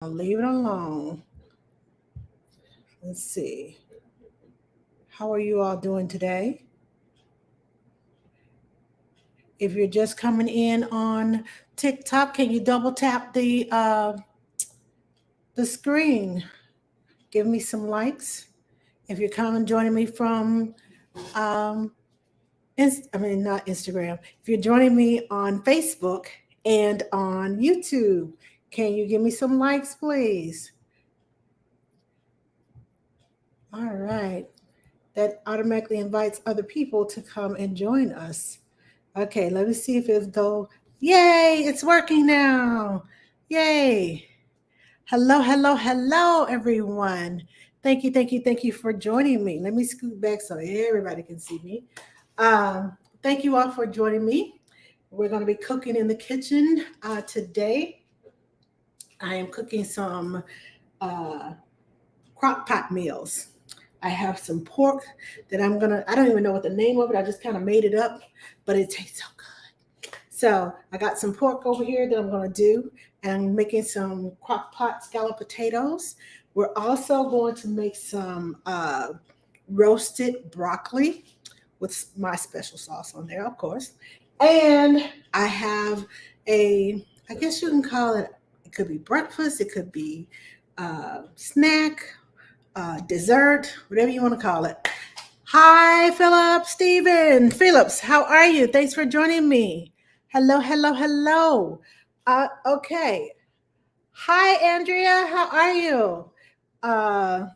I'll leave it alone. Let's see. How are you all doing today? If you're just coming in on TikTok, can you double tap the screen? Give me some likes. If you're coming joining me from um, not Instagram. If you're joining me on Facebook and on YouTube, can you give me some likes, please? All right. That automatically invites other people to come and join us. Okay, let me see if it'll go. Yay, it's working now. Yay. Hello, hello, hello, everyone. Thank you for joining me. Let me scoot back so everybody can see me. Thank you all for joining me. We're going to be cooking in the kitchen today. I am cooking some crock pot meals. I have some pork that I don't even know what the name of it, I just kind of made it up, but it tastes so good. So I got some pork over here that I'm going to do, and I'm making some crock pot scallop potatoes. We're also going to make some roasted broccoli with my special sauce on there, of course. And I have I guess you can call it, it could be breakfast, it could be snack, dessert, whatever you want to call it. Hi, Philip, Stephen, Phillips, how are you? Thanks for joining me. Hello, hello, hello. Okay. Hi, Andrea, how are you? Uh,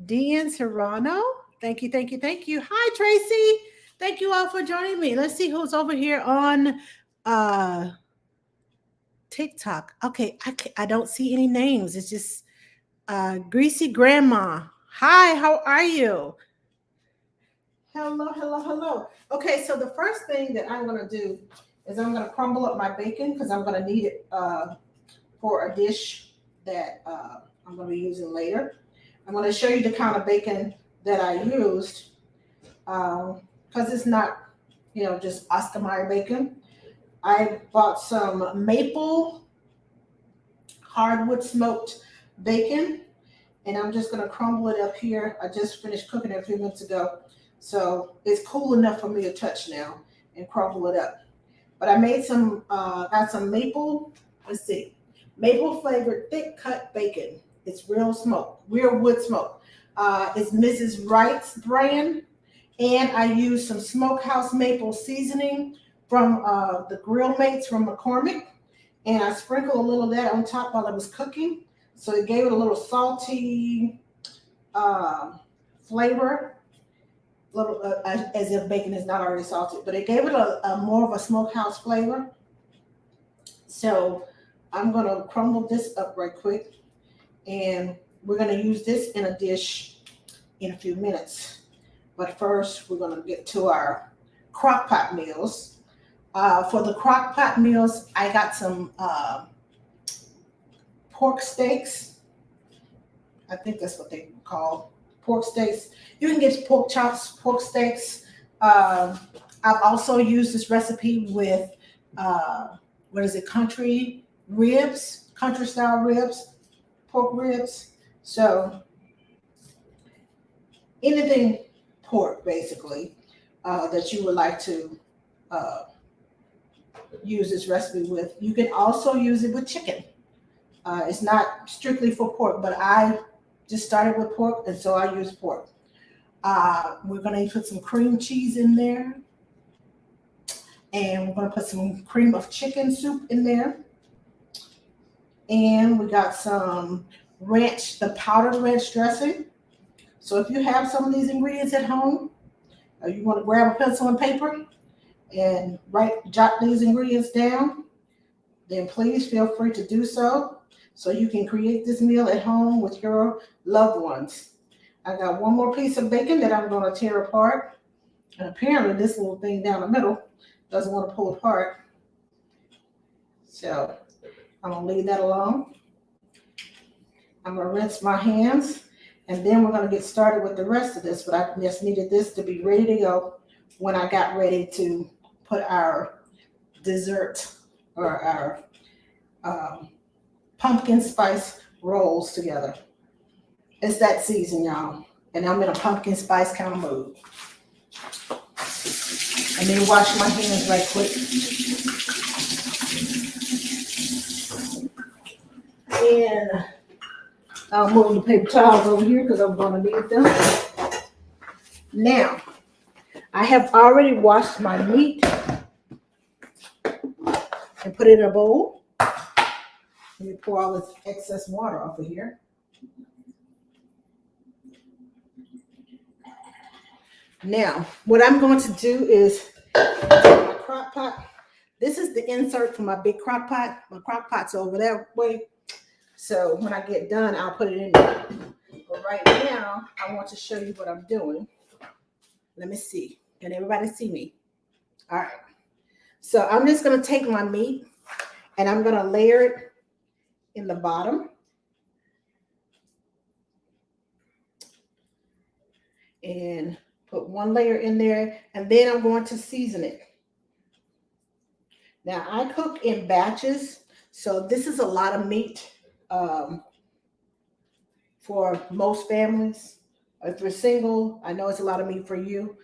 Dean Serrano, thank you. Hi, Tracy. Thank you all for joining me. Let's see who's over here on uh, TikTok. Okay, I don't see any names. It's just Greasy Grandma. Hi, how are you? Hello, hello, hello. Okay, so the first thing that I'm going to do is I'm going to crumble up my bacon because I'm going to need it for a dish that I'm going to be using later. I'm going to show you the kind of bacon that I used because it's not, just Oscar Mayer bacon. I bought some maple hardwood smoked bacon, and I'm just going to crumble it up here. I just finished cooking it a few minutes ago, so it's cool enough for me to touch now and crumble it up. But I made got some maple, let's see, maple flavored thick cut bacon. It's real wood smoke. It's Mrs. Wright's brand, and I used some smokehouse maple seasoning from the Grill Mates from McCormick, and I sprinkled a little of that on top while I was cooking, so it gave it a little salty flavor. Little as if bacon is not already salted, but it gave it a more of a smokehouse flavor. So I'm gonna crumble this up right quick, and we're gonna use this in a dish in a few minutes. But first, we're gonna get to our crock pot meals. For the crock pot meals, I got some pork steaks. I think that's what they call pork steaks. You can get pork chops, pork steaks. I've also used this recipe with country ribs, country style ribs, pork ribs. So anything pork, basically, that you would like to use this recipe with. You can also use it with chicken. It's not strictly for pork, but I just started with pork, and so I use pork. We're going to put some cream cheese in there, and we're going to put some cream of chicken soup in there. And we got some ranch, the powdered ranch dressing. So if you have some of these ingredients at home, you want to grab a pencil and paper and jot these ingredients down, then please feel free to do so you can create this meal at home with your loved ones. I got one more piece of bacon that I'm going to tear apart. And apparently this little thing down the middle doesn't want to pull apart. So I'm going to leave that alone. I'm going to rinse my hands, and then we're going to get started with the rest of this. But I just needed this to be ready to go when I got ready to put our dessert or our pumpkin spice rolls together. It's that season, y'all. And I'm in a pumpkin spice kind of mood. And then wash my hands right quick. And I'll move the paper towels over here because I'm going to need them. Now, I have already washed my meat and put it in a bowl. Let me pour all this excess water off of here. Now, what I'm going to do is take my crock pot. This is the insert for my big crock pot. My crock pot's over that way. So when I get done, I'll put it in there. But right now, I want to show you what I'm doing. Let me see. Can everybody see me? All right. So I'm just going to take my meat and I'm going to layer it in the bottom. And put one layer in there, and then I'm going to season it. Now, I cook in batches, so this is a lot of meat for most families. If you're single, I know it's a lot of meat for you,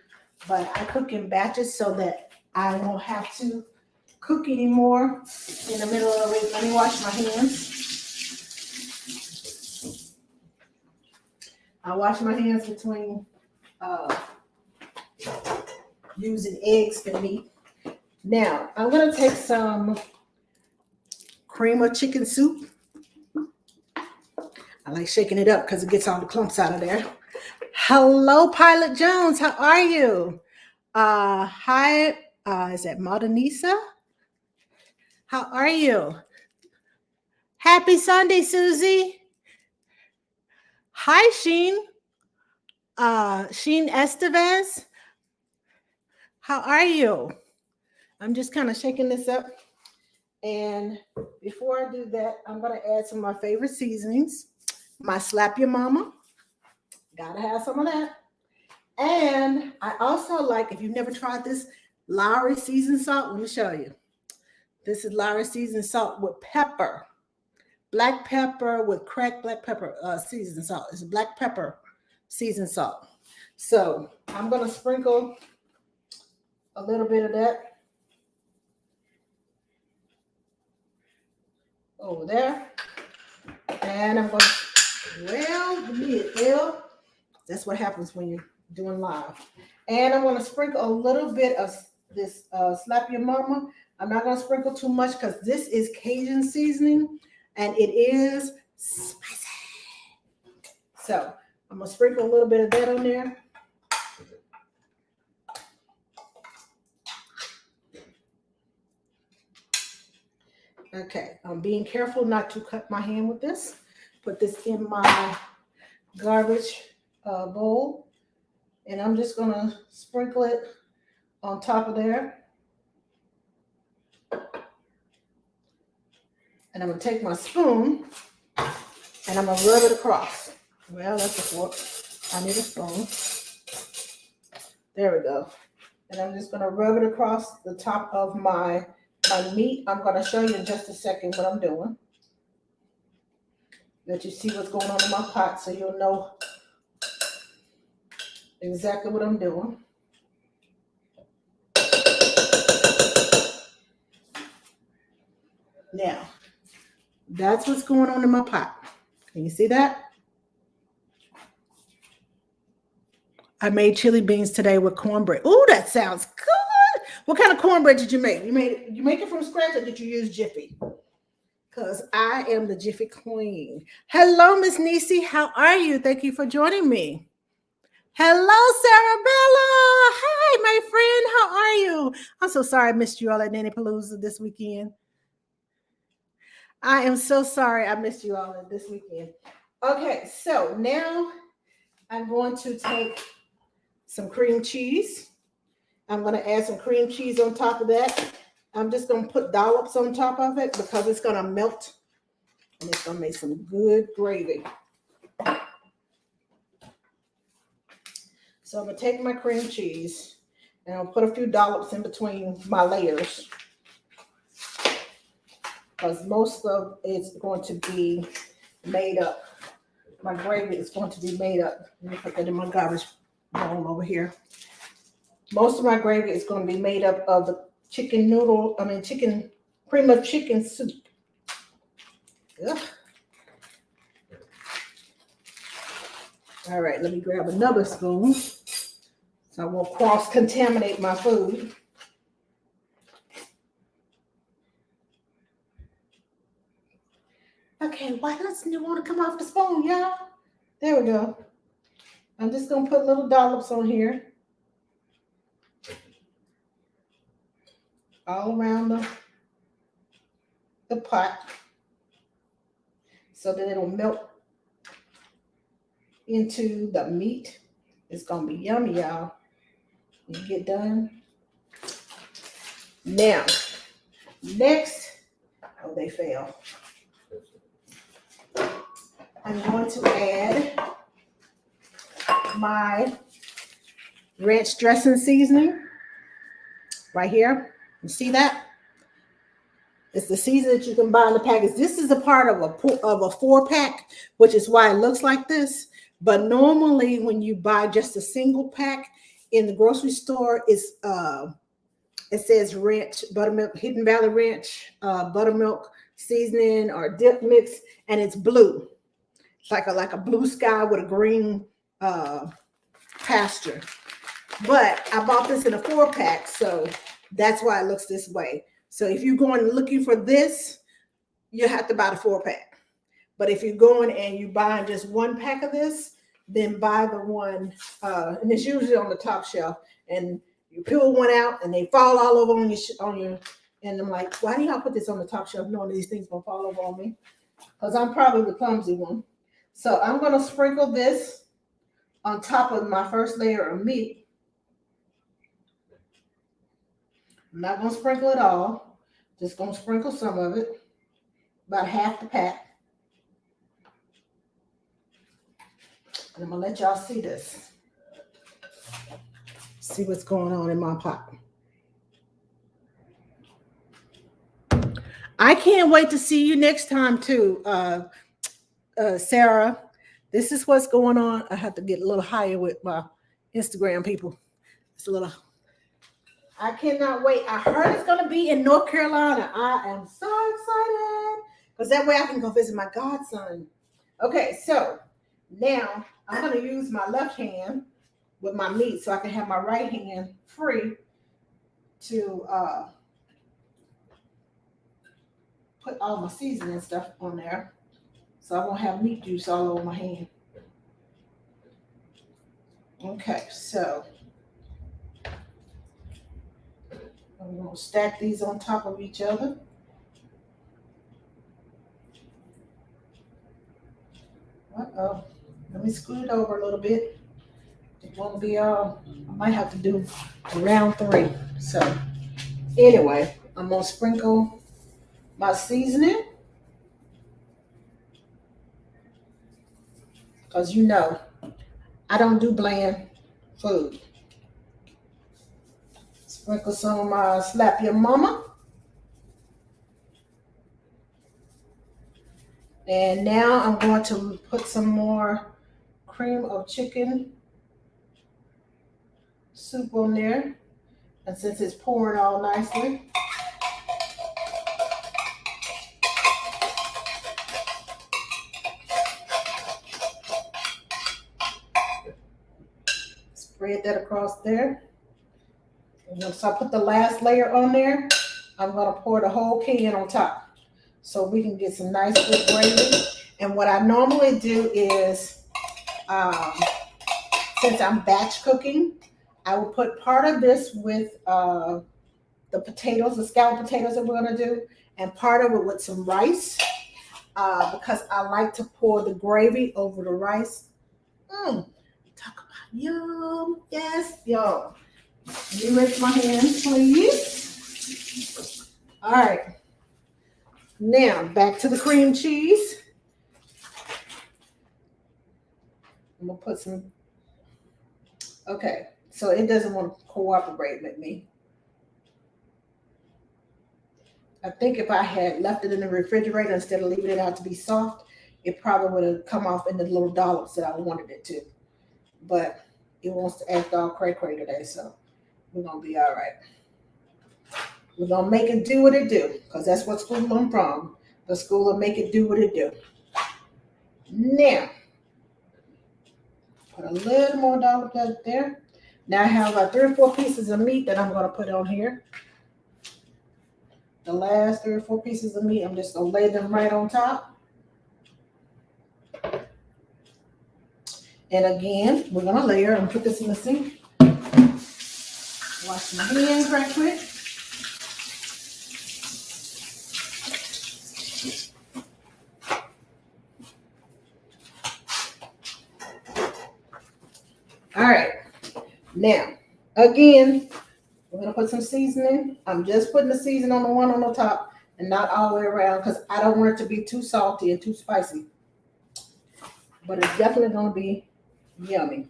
but I cook in batches so that I won't have to cook anymore in the middle of the week. Let me wash my hands. I wash my hands between using eggs and meat. Now, I'm going to take some cream of chicken soup. I like shaking it up because it gets all the clumps out of there. Hello, Pilot Jones. How are you? Hi, is that Madanisa? How are you? Happy Sunday, Susie. Hi, Sheen. Sheen Estevez. How are you? I'm just kind of shaking this up. And before I do that, I'm going to add some of my favorite seasonings. My Slap Your Mama. Gotta have some of that. And I also like, if you've never tried this, Lowry seasoned salt. Let me show you. This is Lowry seasoned salt with pepper. Black pepper with cracked black pepper seasoned salt. It's black pepper seasoned salt. So I'm going to sprinkle a little bit of that over there. And I'm going to, that's what happens when you're doing live. And I'm going to sprinkle a little bit of this Slap Your Mama. I'm not going to sprinkle too much because this is Cajun seasoning and it is spicy. So I'm going to sprinkle a little bit of that on there. Okay, I'm being careful not to cut my hand with this. Put this in my garbage bowl. And I'm just going to sprinkle it on top of there. And I'm going to take my spoon and I'm going to rub it across. Well, that's a fork. I need a spoon. There we go. And I'm just going to rub it across the top of my meat. I'm going to show you in just a second what I'm doing. Let you see what's going on in my pot so you'll know exactly what I'm doing. Now, that's what's going on in my pot. Can you see that? I made chili beans today with cornbread. Oh, that sounds good. What kind of cornbread did you make? You make it from scratch or did you use Jiffy? Because I am the Jiffy queen. Hello, Miss Nisi. How are you? Thank you for joining me. Hello, Sarabella. Hi, my friend. How are you? I'm so sorry I missed you all at Nanny Palooza this weekend. I am so sorry I missed you all this weekend. Okay, so now I'm going to take some cream cheese. I'm going to add some cream cheese on top of that. I'm just going to put dollops on top of it because it's going to melt and it's going to make some good gravy. So I'm going to take my cream cheese and I'll put a few dollops in between my layers. because most of it's going to be made up. My gravy is going to be made up. Let me put that in my garbage bowl over here. Most of my gravy is going to be made up of the chicken noodle, cream of chicken soup. Ugh. All right, let me grab another spoon so I won't cross-contaminate my food. Okay, why doesn't it want to come off the spoon, y'all? There we go. I'm just going to put little dollops on here. All around the pot so that it'll melt into the meat. It's going to be yummy, y'all. When you get done. Now, next, oh, they fell. I'm going to add my ranch dressing seasoning right here. You see that? It's the seasoning that you can buy in the package. This is a part of a 4-pack, which is why it looks like this. But normally when you buy just a single pack in the grocery store, it says ranch, buttermilk, Hidden Valley Ranch, buttermilk seasoning or dip mix, and it's blue. It's like a blue sky with a green pasture. But I bought this in a 4-pack, so that's why it looks this way. So if you're going looking for this, you have to buy the 4-pack. But if you're going and you buy just 1 pack of this, then buy the one, and it's usually on the top shelf. And you peel one out, and they fall all over on your. And I'm like, why do y'all put this on the top shelf, knowing these things gonna fall over on me? Because I'm probably the clumsy one. So I'm gonna sprinkle this on top of my first layer of meat. I'm not going to sprinkle it all. Just going to sprinkle some of it. About half the pack. And I'm going to let y'all see this. See what's going on in my pot. I can't wait to see you next time too, Sarah. This is what's going on. I have to get a little higher with my Instagram people. It's a little... I cannot wait. I heard it's going to be in North Carolina. I am so excited because that way I can go visit my godson. Okay, so now I'm going to use my left hand with my meat so I can have my right hand free to put all my seasoning stuff on there so I won't have meat juice all over my hand. Okay, so I'm going to stack these on top of each other. Uh-oh. Let me scoot it over a little bit. It won't be all. I might have to do round 3. So anyway, I'm going to sprinkle my seasoning. Because you know, I don't do bland food. Sprinkle some of my Slap Your Mama. And now I'm going to put some more cream of chicken soup on there. And since it's pouring all nicely, spread that across there. And so I put the last layer on there. I'm going to pour the whole can on top so we can get some nice good gravy. And what I normally do is, since I'm batch cooking, I will put part of this with the potatoes, the scallop potatoes that we're going to do, and part of it with some rice because I like to pour the gravy over the rice. Talk about yum. Yes, yum. Let me rinse my hands, please. All right. Now, back to the cream cheese. I'm going to put some... Okay, so it doesn't want to cooperate with me. I think if I had left it in the refrigerator instead of leaving it out to be soft, it probably would have come off in the little dollops that I wanted it to. But it wants to act all cray-cray today, so we're going to be all right. We're going to make it do what it do, because that's what school I'm from. The school will make it do what it do. Now, put a little more dollop there. Now I have about 3 or 4 pieces of meat that I'm going to put on here. The last 3 or 4 pieces of meat, I'm just going to lay them right on top. And again, we're going to layer and put this in the sink. Wash my hands right quick. All right. Now, again, we're going to put some seasoning. I'm just putting the seasoning on the one on the top and not all the way around because I don't want it to be too salty and too spicy. But it's definitely going to be yummy.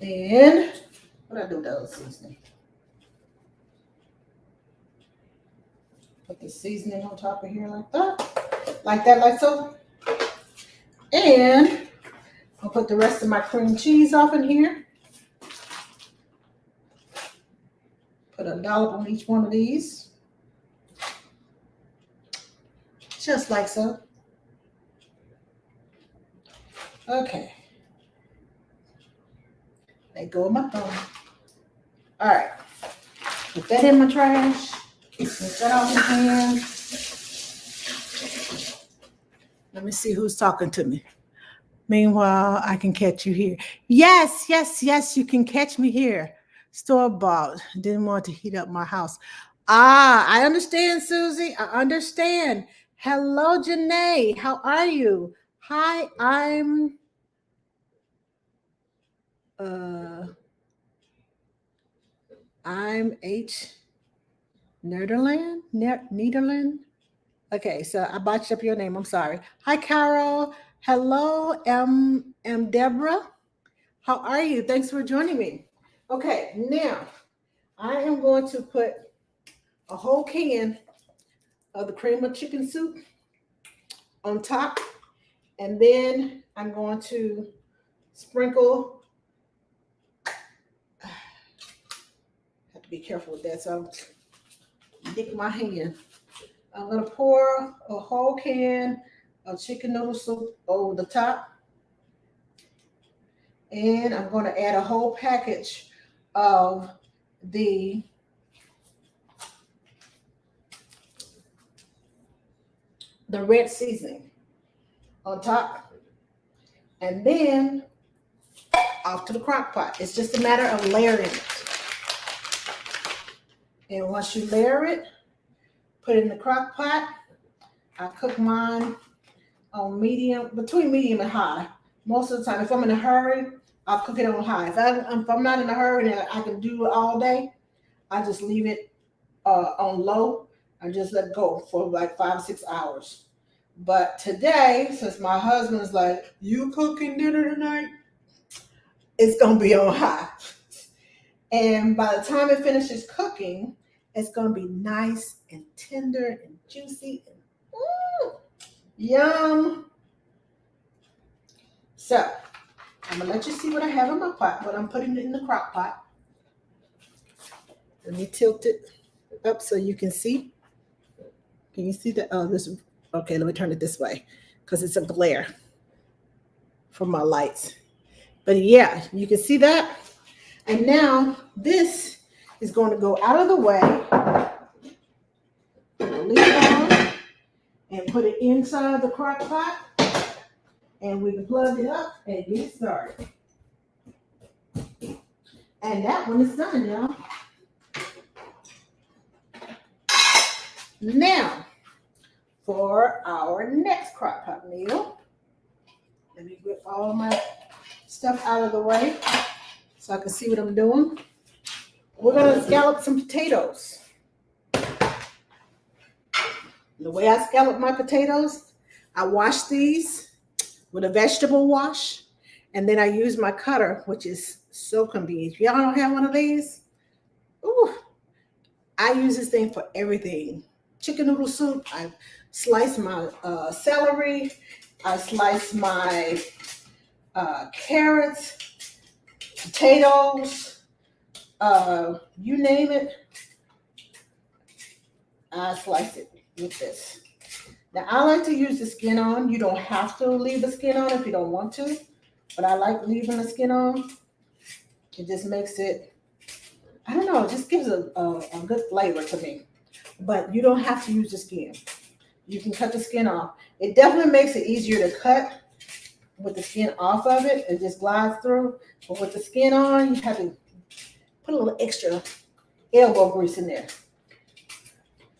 And what do I do with the other seasoning? Put the seasoning on top of here like that. Like so. And I'll put the rest of my cream cheese off in here. Put a dollop on each one of these. Just like so. Okay. Let go of my thumb. All right. Put that in my trash. Get that off my hand. Let me see who's talking to me. Meanwhile, I can catch you here. Yes, you can catch me here. Store-bought. Didn't want to heat up my house. I understand, Susie. I understand. Hello, Janae. How are you? Hi, I'm H. Nederland. Okay, so I botched up your name. I'm sorry. Hi, Carol. Hello, M. Deborah. How are you? Thanks for joining me. Okay, now I am going to put a whole can of the cream of chicken soup on top, and then I'm going to sprinkle. I have to be careful with that, so I'm digging my hand. I'm going to pour a whole can of chicken noodle soup over the top. And I'm going to add a whole package of the red seasoning on top. And then off to the crock pot. It's just a matter of layering it. And once you layer it, put it in the crock pot. I cook mine on between medium and high. Most of the time, if I'm in a hurry, I'll cook it on high. If I'm not in a hurry and I can do it all day, I just leave it on low and just let it go for like 5 or 6 hours. But today, since my husband's like, you cooking dinner tonight? It's going to be on high. And by the time it finishes cooking, it's going to be nice and tender and juicy and yum. So I'm going to let you see what I have in my pot, but I'm putting it in the crock pot. Let me tilt it up so you can see. Can you see that? Oh, this. Okay, let me turn it this way because it's a glare from my lights. But yeah, you can see that. And now this is going to go out of the way. Put the lid on and put it inside the crock pot. And we can plug it up and get started. And that one is done, y'all. Now, for our next crock pot meal, let me get all my stuff out of the way so I can see what I'm doing. We're going to scallop some potatoes. The way I scallop my potatoes, I wash these with a vegetable wash, and then I use my cutter, which is so convenient. If y'all don't have one of these, ooh, I use this thing for everything. Chicken noodle soup. I slice my celery. I slice my carrots, potatoes, you name it. I slice it with this. Now, I like to use the skin on. You don't have to leave the skin on if you don't want to, but I like leaving the skin on. It just makes it, I don't know, it just gives a good flavor to me. But you don't have to use the skin. You can cut the skin off. It definitely makes it easier to cut with the skin off of it. It just glides through. But with the skin on, you have to put a little extra elbow grease in there.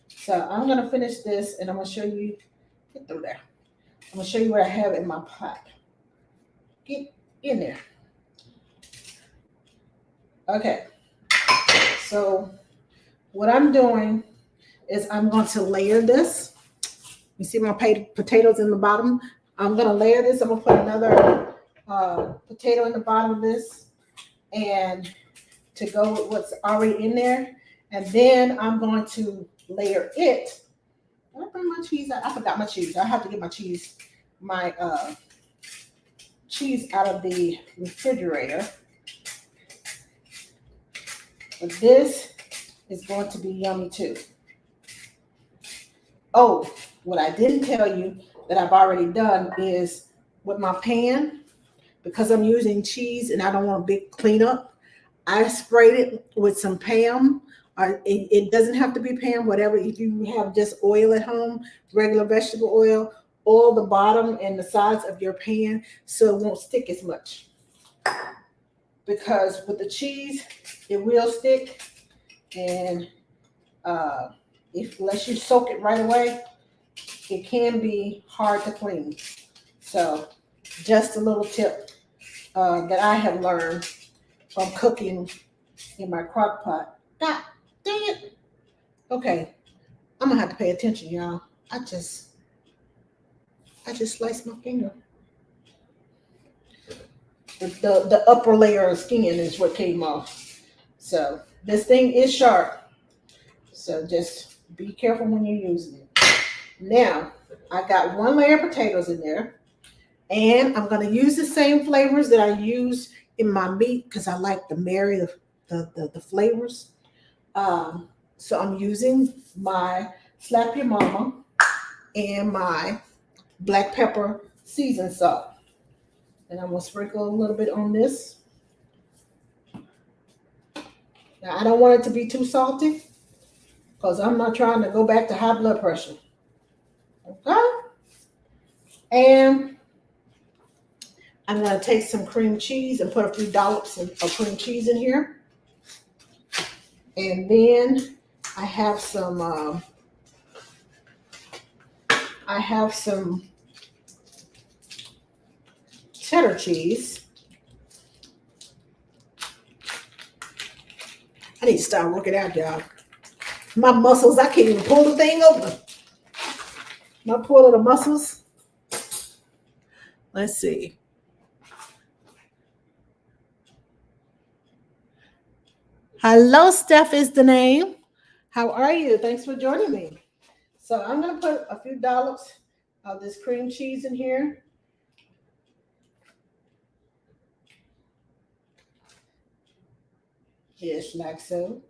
So I'm going to finish this and I'm going to show you, get through there. I'm going to show you what I have in my pot. Get in there. Okay. So what I'm doing is I'm going to layer this. You see my potatoes in the bottom? I'm going to layer this. I'm going to put another potato in the bottom of this and to go with what's already in there. And then I'm going to layer it. Did I bring my cheese out? I forgot my cheese. I have to get my cheese out of the refrigerator. But this is going to be yummy too. Oh, what I didn't tell you that I've already done is with my pan, because I'm using cheese and I don't want a big cleanup, I sprayed it with some Pam. Or it doesn't have to be Pam, whatever. If you have just oil at home, regular vegetable oil the bottom and the sides of your pan so it won't stick as much. Because with the cheese, it will stick. And unless you soak it right away, it can be hard to clean. So just a little tip that I have learned from cooking in my crock pot. God dang it. Okay, I'm gonna have to pay attention, y'all. I just sliced my finger. The upper layer of skin is what came off. So this thing is sharp. So just be careful when you're using it. Now, I got one layer of potatoes in there. And I'm going to use the same flavors that I use in my meat because I like to marry the flavors. So I'm using my Slap Your Mama and my black pepper seasoned salt. And I'm going to sprinkle a little bit on this. Now, I don't want it to be too salty because I'm not trying to go back to high blood pressure. Okay? And I'm going to take some cream cheese and put a few dollops of cream cheese in here. And then I have some cheddar cheese. I need to start working out, y'all. My muscles, I can't even pull the thing open. My poor little muscles. Let's see. Hello, Steph is the name. How are you? Thanks for joining me. So I'm going to put a few dollops of this cream cheese in here. Just like so.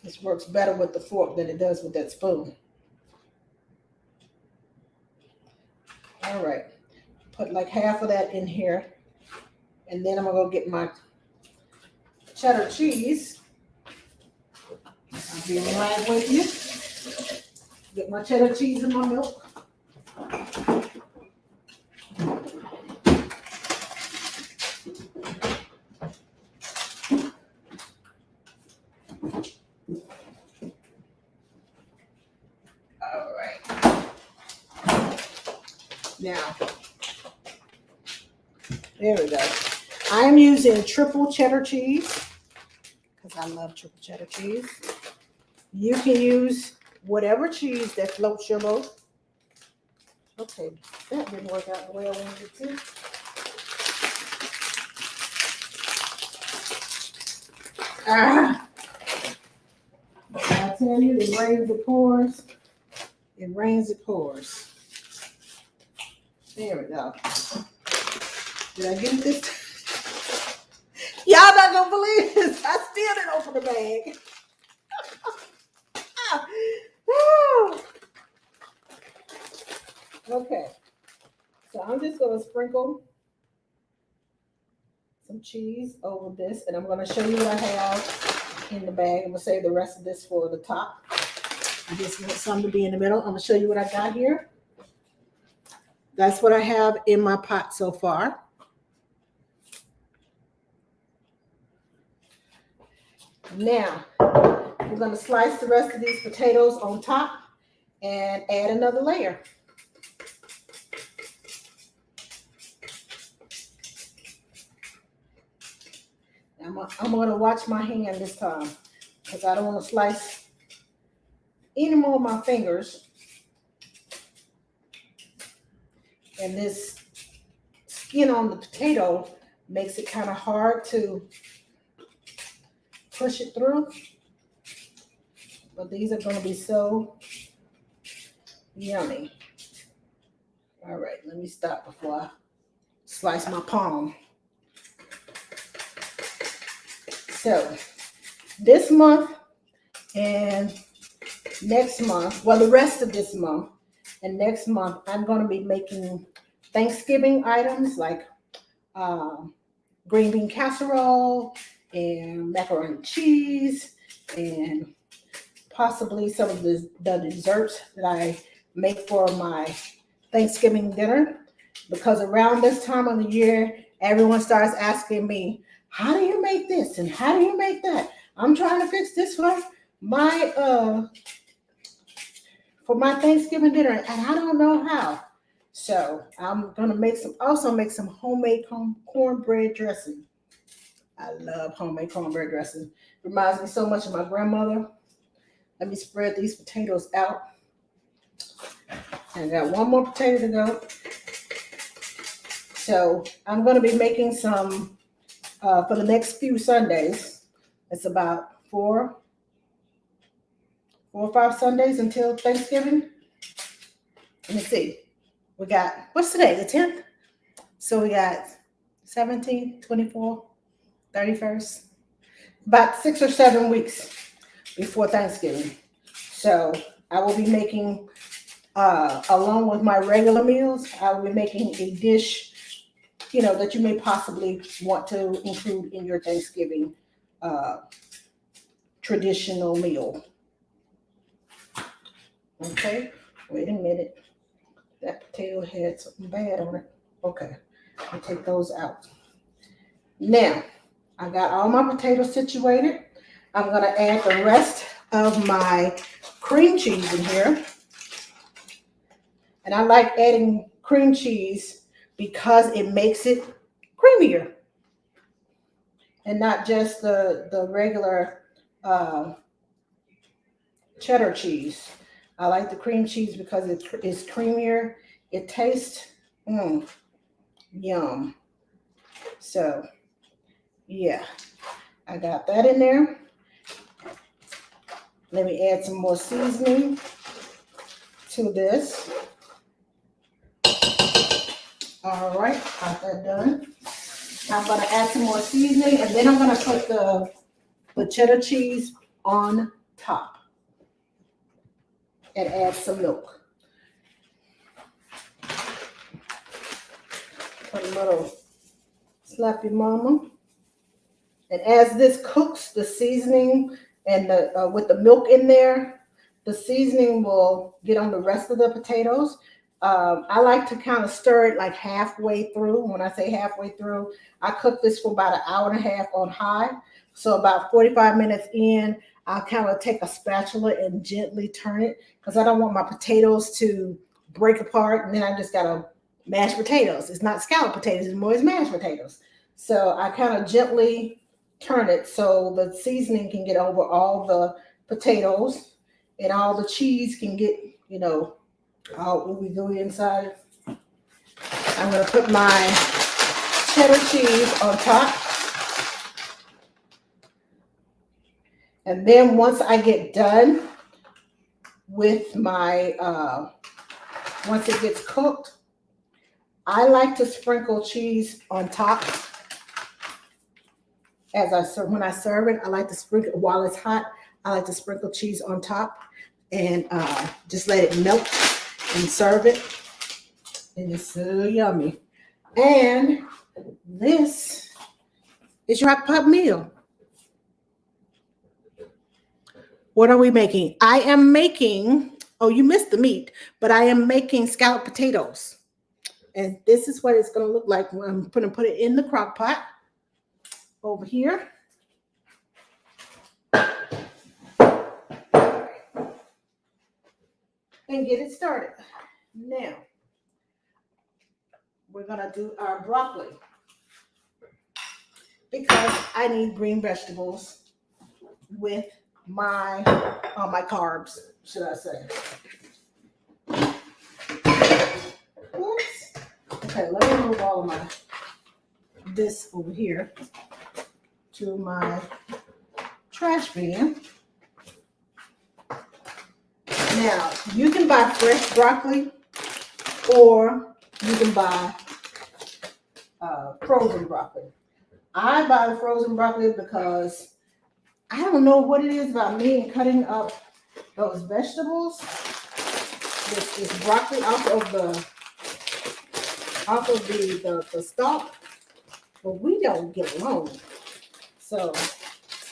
This works better with the fork than it does with that spoon. All right. Put like half of that in here. And then I'm going to go get my cheddar cheese. I'll be right with you. Get my cheddar cheese in my milk. All right. Now, there we go. I'm using triple cheddar cheese because I love triple cheddar cheese. You can use whatever cheese that floats your boat. Okay, that didn't work out the way I wanted it to. Ah, I tell you, it rains, it pours. It rains, it pours. There we go. Did I get it this time? Y'all not gonna believe this. I still didn't open the bag. Woo. Okay, so I'm just gonna sprinkle some cheese over this, and I'm gonna show you what I have in the bag. I'm gonna save the rest of this for the top. I just want some to be in the middle. I'm gonna show you what I got here. That's what I have in my pot so far. Now, we're gonna slice the rest of these potatoes on top and add another layer. I'm gonna watch my hand this time because I don't want to slice any more of my fingers. And this skin on the potato makes it kind of hard to push it through. But these are going to be so yummy. All right, let me stop before I slice my palm. So this month and next month, well, the rest of this month and next month, I'm going to be making Thanksgiving items like green bean casserole and macaroni and cheese and possibly some of the desserts that I make for my Thanksgiving dinner, because around this time of the year, everyone starts asking me, how do you make this and how do you make that? I'm trying to fix this for my Thanksgiving dinner and I don't know how. So I'm gonna make some homemade cornbread dressing. I love homemade cornbread dressing. Reminds me so much of my grandmother. Let me spread these potatoes out. I got one more potato to go. So I'm going to be making some for the next few Sundays. It's about 4 or 5 Sundays until Thanksgiving. Let me see. We got, what's today, the 10th? So we got 17th, 24th, 31st. About 6 or 7 weeks before Thanksgiving. So I will be making, along with my regular meals, I will be making a dish, that you may possibly want to include in your Thanksgiving traditional meal. Okay, wait a minute. That potato had something bad on it. Okay, I'll take those out. Now, I got all my potatoes situated. I'm going to add the rest of my cream cheese in here. And I like adding cream cheese because it makes it creamier and not just the regular cheddar cheese. I like the cream cheese because it is creamier. It tastes yum. So yeah, I got that in there. Let me add some more seasoning to this. All right, got that done. I'm going to add some more seasoning, and then I'm going to put the cheddar cheese on top and add some milk. Put a little slappy mama. And as this cooks, the seasoning and with the milk in there, the seasoning will get on the rest of the potatoes. I like to kind of stir it like halfway through. When I say halfway through, I cook this for about 1.5 hours on high. So about 45 minutes in, I'll kind of take a spatula and gently turn it because I don't want my potatoes to break apart and then I just got to mash potatoes. It's not scallop potatoes anymore, it's mashed potatoes. So I kind of gently turn it so the seasoning can get over all the potatoes and all the cheese can get, Oh, when we go inside, I'm going to put my cheddar cheese on top. And then once I get done with my, once it gets cooked, I like to sprinkle cheese on top. When I serve it, I like to sprinkle while it's hot. I like to sprinkle cheese on top and just let it melt and serve it. And it's so yummy. And this is your crock pot meal. What are we making? I am making, oh, you missed the meat, but I am making scalloped potatoes. And this is what it's going to look like when I'm going to put it in the crock pot over here. And get it started. Now, we're going to do our broccoli because I need green vegetables with my carbs, should I say. Oops. Okay, let me move all of this over here to my trash bin. Now, you can buy fresh broccoli or you can buy frozen broccoli. I buy the frozen broccoli because I don't know what it is about me and cutting up those vegetables. This broccoli off of the stalk, but we don't get along. So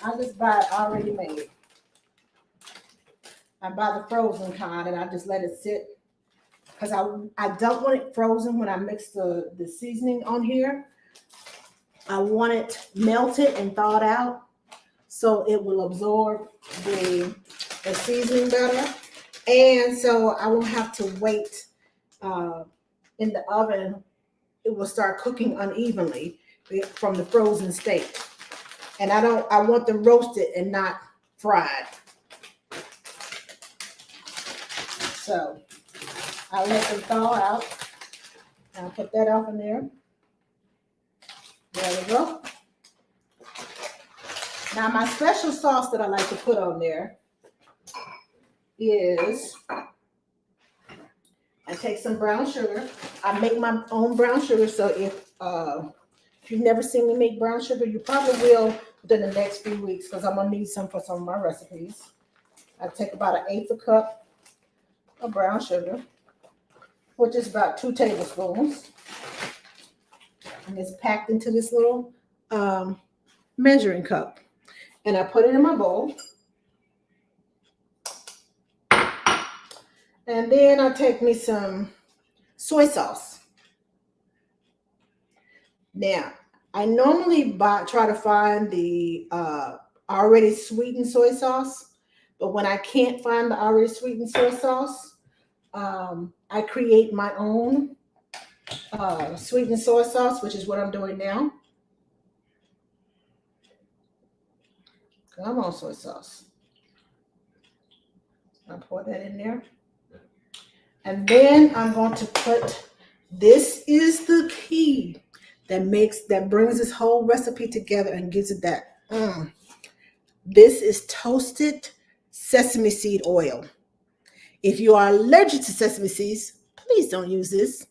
I just buy it already made. I buy the frozen kind and I just let it sit because I don't want it frozen when I mix the seasoning on here. I want it melted and thawed out so it will absorb the seasoning better. And so I won't have to wait in the oven. It will start cooking unevenly from the frozen state. And I want them roasted and not fried. So I'll let them thaw out. I'll put that off in there. There we go. Now my special sauce that I like to put on there is I take some brown sugar. I make my own brown sugar, so if you've never seen me make brown sugar, you probably will within the next few weeks because I'm gonna need some for some of my recipes. I take about 1/8 cup of brown sugar, which is about 2 tablespoons. And it's packed into this little measuring cup. And I put it in my bowl. And then I take me some soy sauce. Now, I normally try to find the already sweetened soy sauce, but when I can't find the already sweetened soy sauce, I create my own sweetened soy sauce, which is what I'm doing now. Come on, soy sauce. I'll pour that in there. And then I'm going to put, this is the key that brings this whole recipe together and gives it that. This is toasted sesame seed oil. If you are allergic to sesame seeds, please don't use this.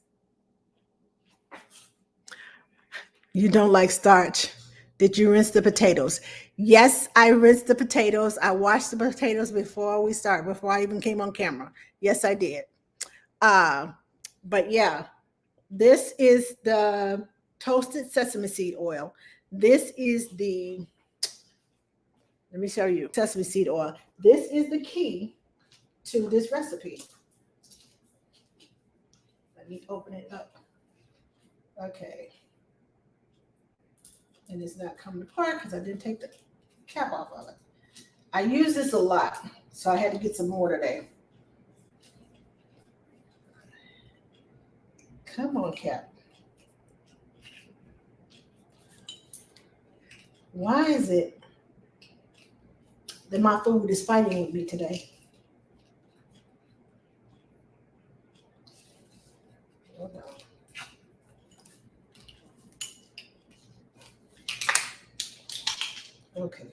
You don't like starch. Did you rinse the potatoes? Yes, I rinsed the potatoes. I washed the potatoes before I even came on camera. Yes, I did. But yeah, this is the toasted sesame seed oil. This is let me show you, sesame seed oil. This is the key to this recipe. Let me open it up. Okay. And it's not coming apart because I didn't take the cap off of it. I use this a lot, so I had to get some more today. Come on, Cap. Why is it that my food is fighting with me today? Okay,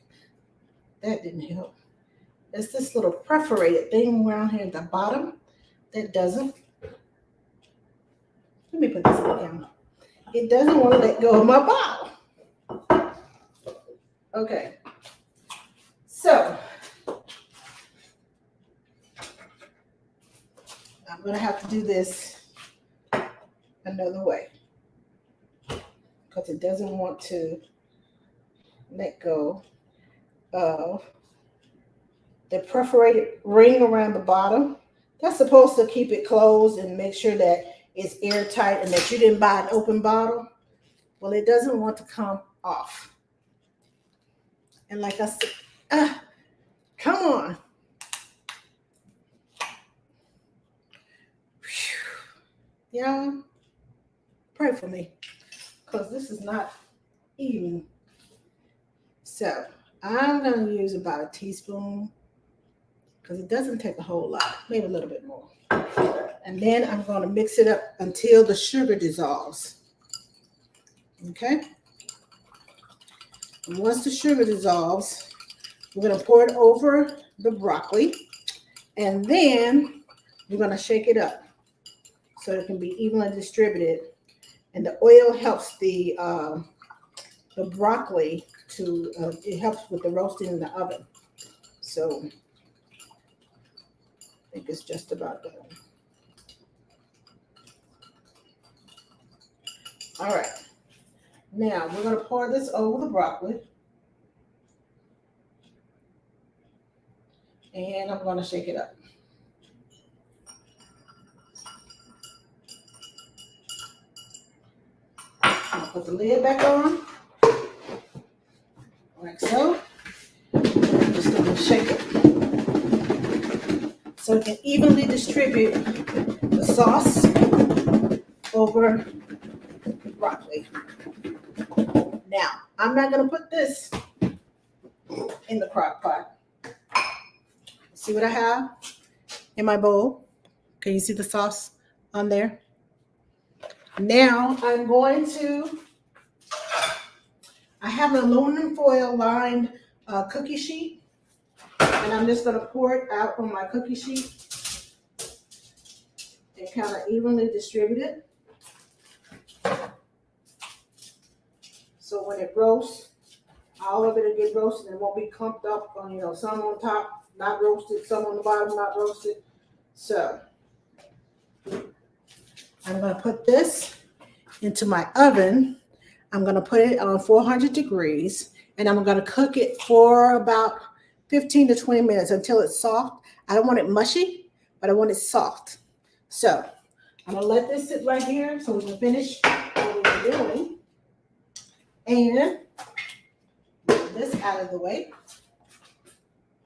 that didn't help. It's this little perforated thing around here at the bottom that doesn't. Let me put this down. It doesn't want to let go of my bottle. Okay, so I'm gonna have to do this another way because it doesn't want to let go of the perforated ring around the bottom. That's supposed to keep it closed and make sure that it's airtight and that you didn't buy an open bottle. Well, it doesn't want to come off. And like I said, come on. Yeah, pray for me because this is not even. So I'm going to use about a teaspoon because it doesn't take a whole lot, maybe a little bit more. And then I'm going to mix it up until the sugar dissolves. Okay? And once the sugar dissolves, we're going to pour it over the broccoli. And then we're going to shake it up so it can be evenly distributed. And the oil helps the broccoli to, it helps with the roasting in the oven. So I think it's just about done. All right. Now we're going to pour this over the broccoli. And I'm going to shake it up. I'll put the lid back on. Like so. I'm just going to shake it so it can evenly distribute the sauce over the broccoli. Now, I'm not going to put this in the crock pot. See what I have in my bowl? Can you see the sauce on there? Now, I have an aluminum foil lined cookie sheet, and I'm just going to pour it out on my cookie sheet and kind of evenly distribute it. So when it roasts, all of it will get roasted and it won't be clumped up on, some on top, not roasted, some on the bottom, not roasted. So I'm going to put this into my oven. I'm going to put it on 400 degrees and I'm going to cook it for about 15 to 20 minutes until it's soft. I don't want it mushy, but I want it soft. So I'm going to let this sit right here so we can finish what we're doing. And get this out of the way.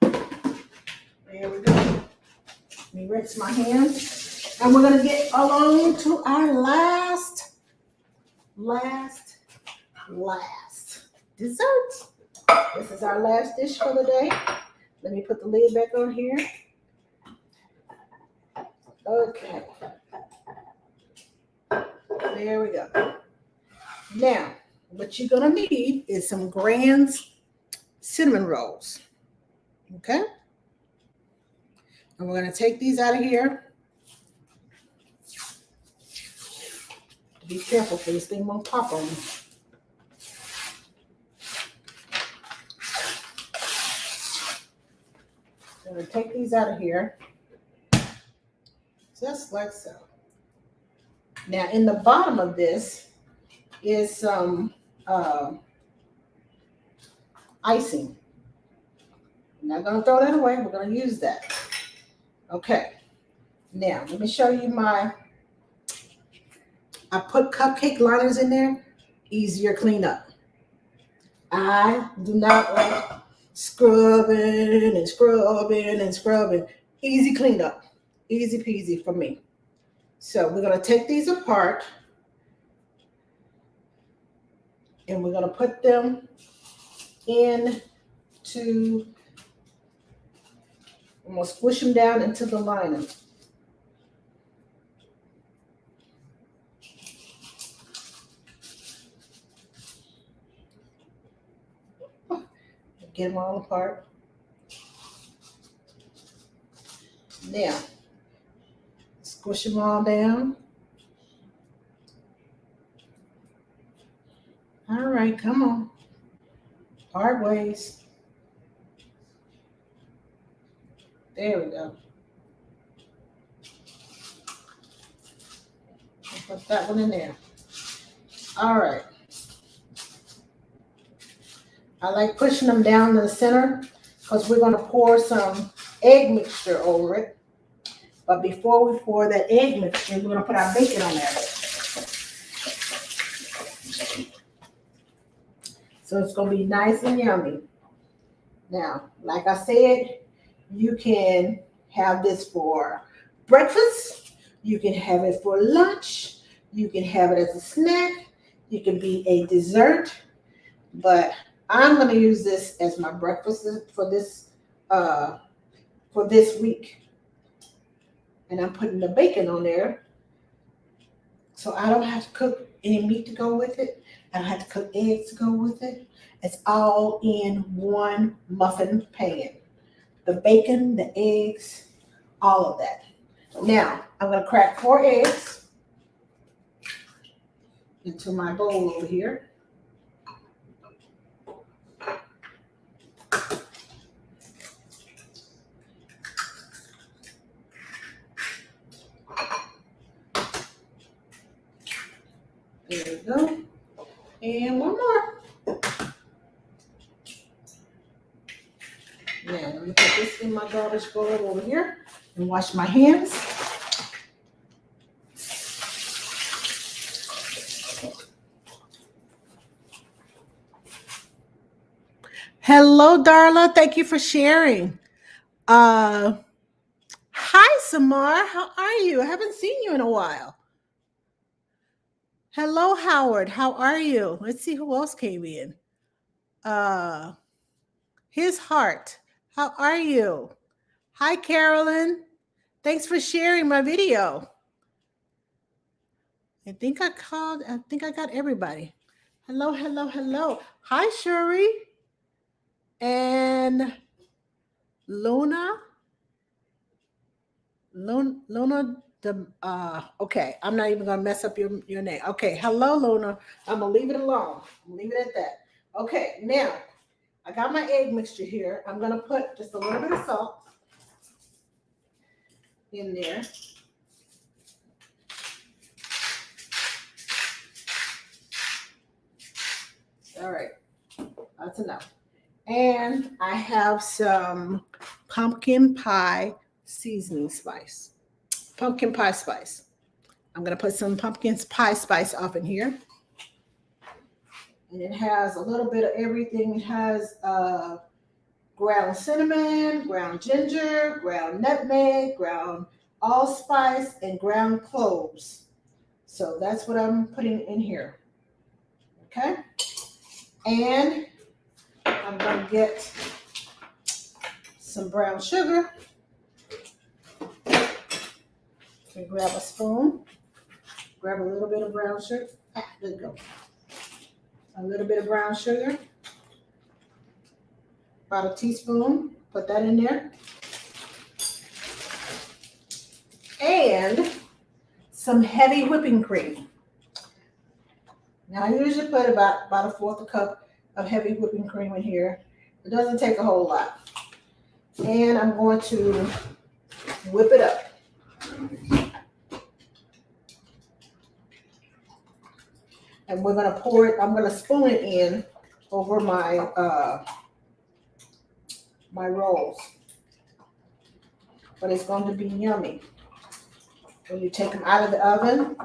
There we go. Let me rinse my hands. And we're going to get along to our last dessert. This is our last dish for the day. Let me put the lid back on here. Okay. There we go. Now, what you're going to need is some Grand's cinnamon rolls. Okay? And we're going to take these out of here. Be careful, for this thing won't pop on me. I'm going to take these out of here. Just like so. Now, in the bottom of this is some icing. I'm not going to throw that away. We're going to use that. Okay. Now, let me show you I put cupcake liners in there. Easier cleanup. I do not like scrubbing and scrubbing and scrubbing. Easy cleanup. Easy peasy for me. So we're going to take these apart. And we're going to put them I'm going to squish them down into the liner. get them all apart. Now, squish them all down. All right, come on. Hard ways. There we go. I'll put that one in there. All right. I like pushing them down to the center because we're going to pour some egg mixture over it. But before we pour that egg mixture, we're going to put our bacon on there. So it's going to be nice and yummy. Now, like I said, you can have this for breakfast. You can have it for lunch. You can have it as a snack. It can be a dessert. But I'm going to use this as my breakfast for this week. And I'm putting the bacon on there. So I don't have to cook any meat to go with it. I don't have to cook eggs to go with it. It's all in one muffin pan. The bacon, the eggs, all of that. Now, I'm going to crack 4 eggs into my bowl over here. There we go. And one more. Now, let me put this in my garbage bowl over here and wash my hands. Hello, Darla. Thank you for sharing. Hi, Samar. How are you? I haven't seen you in a while. Hello, Howard. How are you? Let's see who else came in. His Heart. How are you? Hi, Carolyn. Thanks for sharing my video. I think I got everybody. Hello, hello, hello. Hi, Shuri. And Luna. Okay, I'm not even gonna mess up your name. Okay, hello, Luna. I'm gonna leave it alone. Leave it at that. Okay, now I got my egg mixture here. I'm gonna put just a little bit of salt in there. All right, that's enough. And I have some pumpkin pie seasoning spice. Pumpkin pie spice. I'm going to put some pumpkin pie spice off in here. And it has a little bit of everything. It has ground cinnamon, ground ginger, ground nutmeg, ground allspice, and ground cloves. So that's what I'm putting in here. Okay? And I'm going to get some brown sugar. And grab a spoon. Grab a little bit of brown sugar. There you go. A little bit of brown sugar. About a teaspoon. Put that in there. And some heavy whipping cream. Now I usually put about 1/4 cup of heavy whipping cream in here. It doesn't take a whole lot. And I'm going to whip it up. And we're going to pour it, I'm going to spoon it in over my my rolls. But it's going to be yummy when you take them out of the oven,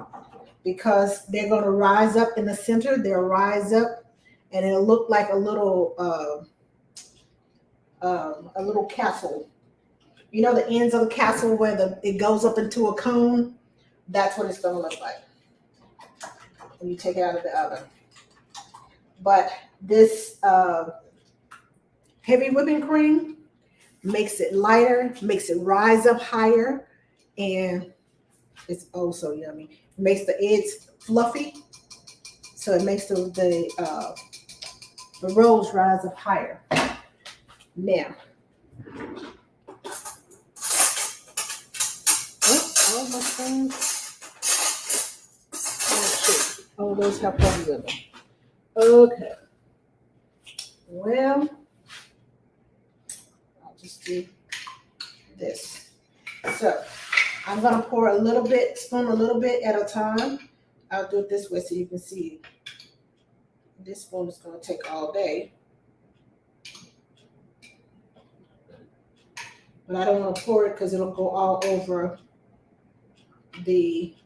because they're going to rise up in the center. They'll rise up and it'll look like a little castle. You know the ends of the castle where it goes up into a cone? That's what it's going to look like when you take it out of the oven. But this heavy whipping cream makes it lighter, makes it rise up higher, and it's oh so yummy. It makes the eggs fluffy, so it makes the rolls rise up higher. Now, all my things. Oh, shit. Oh, those have problems with them. Okay. Well, I'll just do this. So, I'm going to pour a little bit, spoon a little bit at a time. I'll do it this way so you can see. This spoon is going to take all day. But I don't want to pour it because it'll go all over the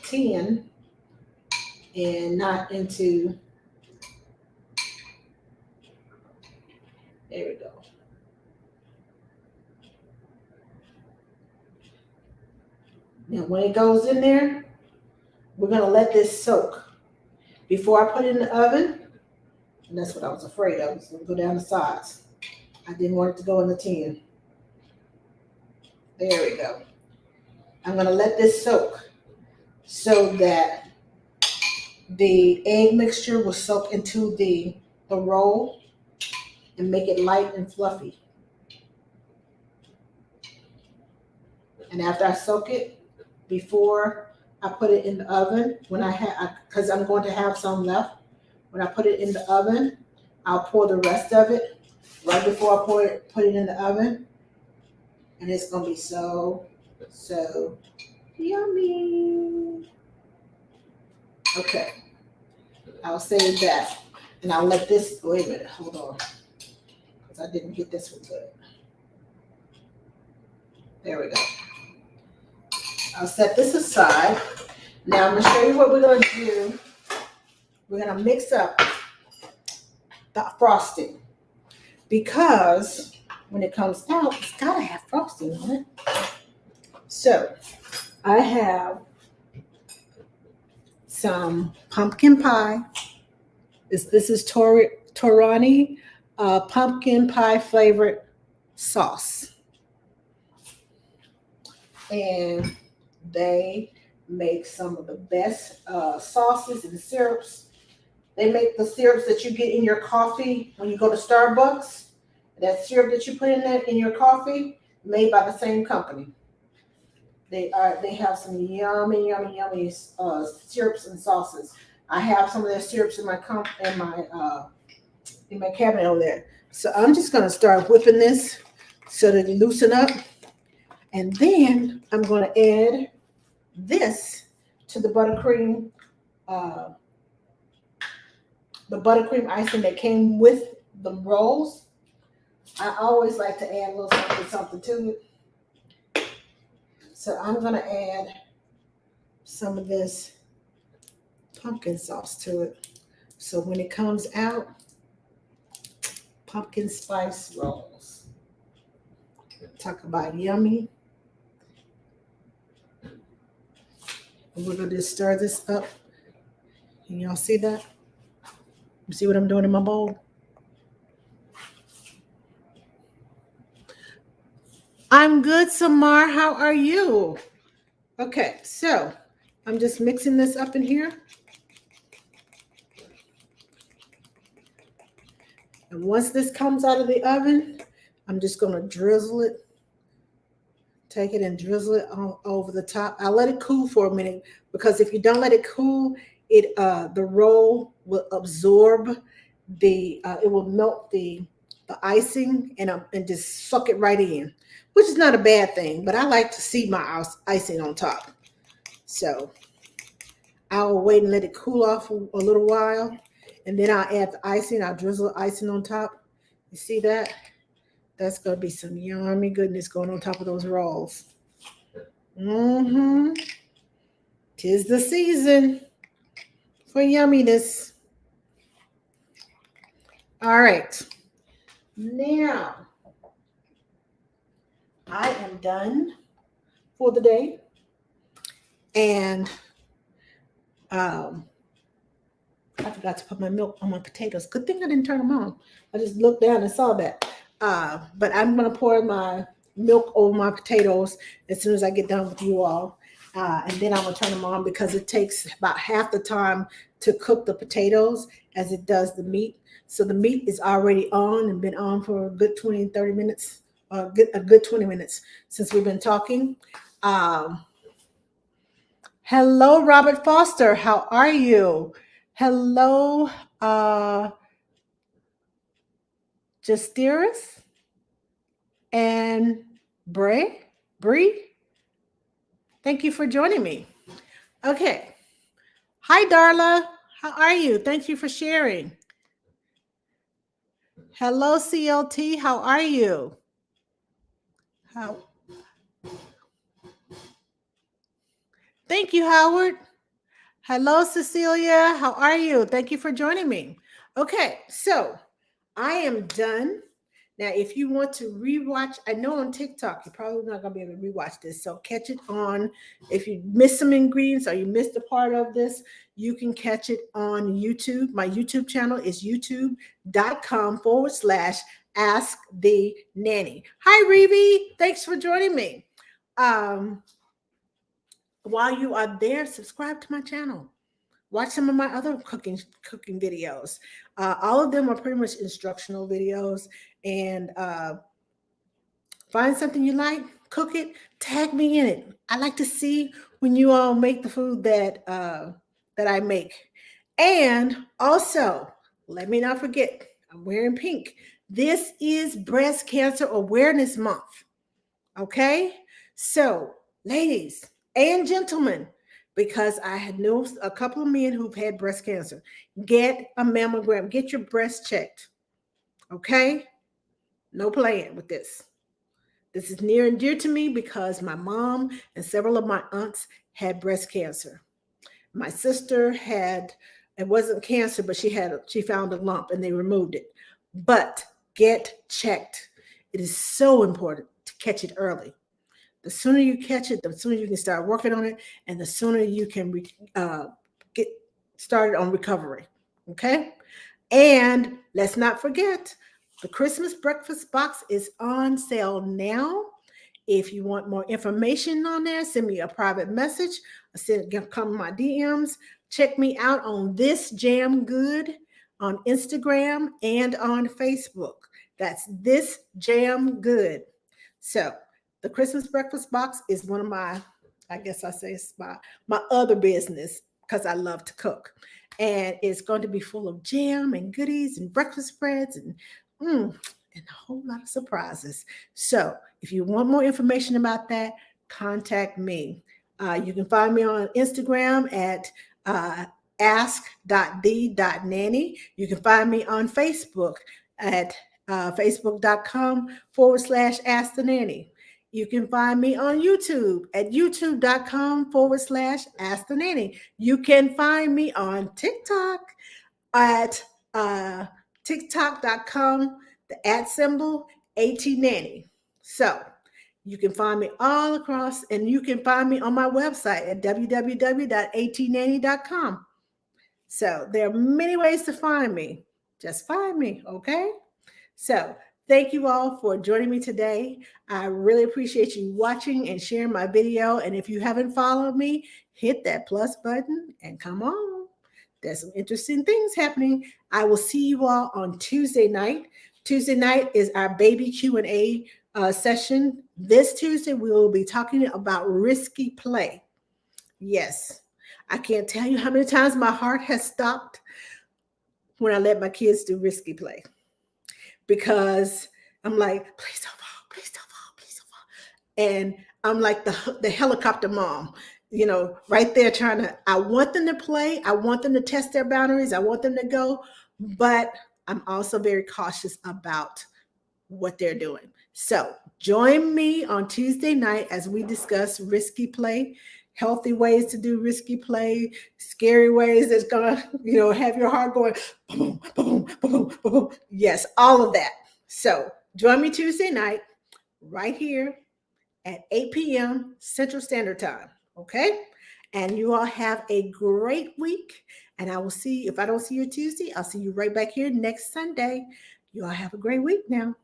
tin and not into, there we go. Now when it goes in there, we're going to let this soak. Before I put it in the oven, and that's what I was afraid of, it's going to go down the sides. I didn't want it to go in the tin. There we go. I'm going to let this soak so that the egg mixture will soak into the roll and make it light and fluffy. And after I soak it, before I put it in the oven, because I'm going to have some left, when I put it in the oven, I'll pour the rest of it right before I put it in the oven. And it's going to be so yummy. Okay. I'll save that. And I'll let this, wait a minute, hold on. Because I didn't get this one good. There we go. I'll set this aside. Now I'm going to show you what we're going to do. We're going to mix up the frosting. Because when it comes out, it's got to have frosting on it. So I have some pumpkin pie. This is Torani pumpkin pie flavored sauce. And they make some of the best sauces and syrups. They make the syrups that you get in your coffee when you go to Starbucks. That syrup that you put in your coffee, made by the same company. They have some yummy syrups and sauces. I have some of their syrups in my cabinet over there. So I'm just gonna start whipping this so that it loosen up, and then I'm gonna add this to the buttercream icing that came with the rolls. I always like to add a little something to it. So I'm going to add some of this pumpkin sauce to it. So when it comes out, pumpkin spice rolls. Talk about yummy. And we're going to just stir this up. Can y'all see that? You see what I'm doing in my bowl? I'm good, Samar. How are you? Okay, so I'm just mixing this up in here. And once this comes out of the oven, I'm just going to drizzle it. Take it and drizzle it all over the top. I'll let it cool for a minute, because if you don't let it cool, the roll will absorb it will melt the icing and just suck it right in, which is not a bad thing, but I like to see my icing on top. So I'll wait and let it cool off a little while, and then I'll add the icing. I'll drizzle the icing on top. You see that? That's going to be some yummy goodness going on top of those rolls. Mm-hmm. 'Tis the season for yumminess. All right. Now, I am done for the day. And I forgot to put my milk on my potatoes. Good thing I didn't turn them on. I just looked down and saw that. But I'm going to pour my milk over my potatoes as soon as I get done with you all. And then I'm going to turn them on, because it takes about half the time to cook the potatoes as it does the meat. So the meat is already on and been on for a good 20, 30 minutes, a good 20 minutes since we've been talking. Hello, Robert Foster. How are you? Hello, Justiris and Bree. Thank you for joining me. Okay. Hi, Darla. How are you? Thank you for sharing. Hello, CLT. How are you? How? Thank you, Howard. Hello, Cecilia. How are you? Thank you for joining me. Okay, so I am done. Now, if you want to rewatch, I know on TikTok, you're probably not going to be able to rewatch this. So catch it on, if you missed some ingredients or you missed a part of this, you can catch it on YouTube. My YouTube channel is youtube.com/Ask the Nanny. Hi, Reevy. Thanks for joining me. While you are there, subscribe to my channel. Watch some of my other cooking videos. All of them are pretty much instructional videos. And find something you like, cook it, tag me in it. I like to see when you all make the food that I make. And also, let me not forget, I'm wearing pink. This is Breast Cancer Awareness Month. Okay? So, ladies and gentlemen, because I had known a couple of men who've had breast cancer, get a mammogram, get your breast checked. Okay? No playing with this. This is near and dear to me because my mom and several of my aunts had breast cancer. My sister had, it wasn't cancer, but she found a lump and they removed it. But get checked. It is so important to catch it early. The sooner you catch it, the sooner you can start working on it, and the sooner you can get started on recovery. Okay? And let's not forget, the Christmas breakfast box is on sale now. If you want more information on there, send me a private message. Come my DMs. Check me out on This Jam Good on Instagram and on Facebook. That's This Jam Good. So the Christmas breakfast box is one of my, I guess I say it's my other business because I love to cook. And it's going to be full of jam and goodies and breakfast spreads and a whole lot of surprises. So if you want more information about that, contact me. You can find me on Instagram at ask.the.nanny. You can find me on Facebook at facebook.com/Ask the Nanny. You can find me on YouTube at youtube.com/Ask the Nanny. You can find me on TikTok at tiktok.com, the @ ATNanny. So you can find me all across, and you can find me on my website at www.atnanny.com. So there are many ways to find me. Just find me, okay? So thank you all for joining me today. I really appreciate you watching and sharing my video. And if you haven't followed me, hit that plus button and come on. There's some interesting things happening. I will see you all on Tuesday night. Tuesday night is our baby Q&A session. This Tuesday, we will be talking about risky play. Yes, I can't tell you how many times my heart has stopped when I let my kids do risky play. Because I'm like, please don't fall, please don't fall, please don't fall. And I'm like the helicopter mom, right there trying to, I want them to play. I want them to test their boundaries. I want them to go, but I'm also very cautious about what they're doing. So join me on Tuesday night as we discuss risky play, healthy ways to do risky play, scary ways that's gonna, have your heart going, boom, boom, boom, boom, boom. Yes, all of that. So join me Tuesday night right here at 8 p.m. Central Standard Time. Okay? And you all have a great week. And I will see, if I don't see you Tuesday, I'll see you right back here next Sunday. You all have a great week now.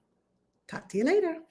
Talk to you later.